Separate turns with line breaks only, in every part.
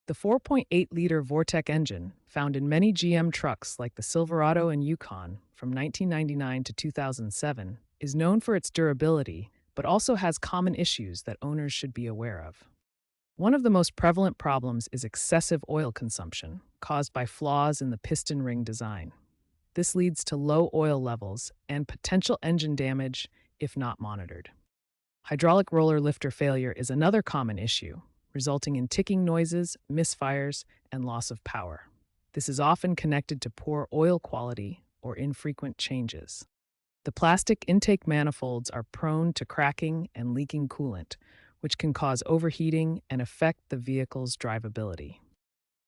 The 4.8-liter Vortec engine, found in many GM trucks like the Silverado and Yukon from 1999 to 2007, is known for its durability, but also has common issues that owners should be aware of. One of the most prevalent problems is excessive oil consumption, caused by flaws in the piston ring design. This leads to low oil levels and potential engine damage if not monitored. Hydraulic roller lifter failure is another common issue, resulting in ticking noises, misfires, and loss of power. This is often connected to poor oil quality or infrequent changes. The plastic intake manifolds are prone to cracking and leaking coolant, which can cause overheating and affect the vehicle's drivability.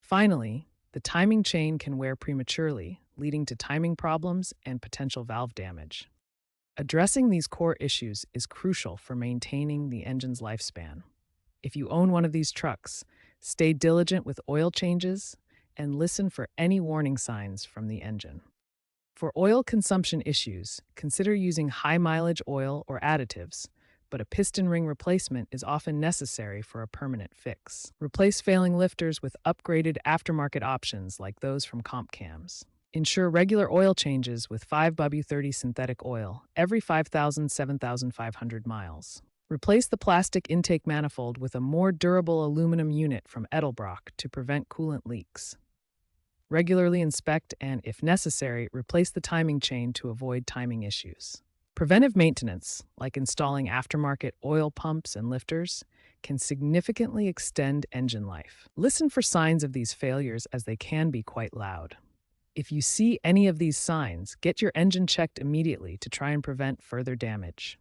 Finally, the timing chain can wear prematurely, leading to timing problems and potential valve damage. Addressing these core issues is crucial for maintaining the engine's lifespan. If you own one of these trucks, stay diligent with oil changes and listen for any warning signs from the engine. For oil consumption issues, consider using high-mileage oil or additives, but a piston ring replacement is often necessary for a permanent fix. Replace failing lifters with upgraded aftermarket options like those from CompCams. Ensure regular oil changes with 5W30 synthetic oil every 5,000–7,500 miles. Replace the plastic intake manifold with a more durable aluminum unit from Edelbrock to prevent coolant leaks. Regularly inspect and, if necessary, replace the timing chain to avoid timing issues. Preventive maintenance, like installing aftermarket oil pumps and lifters, can significantly extend engine life. Listen for signs of these failures as they can be quite loud. If you see any of these signs, get your engine checked immediately to try and prevent further damage.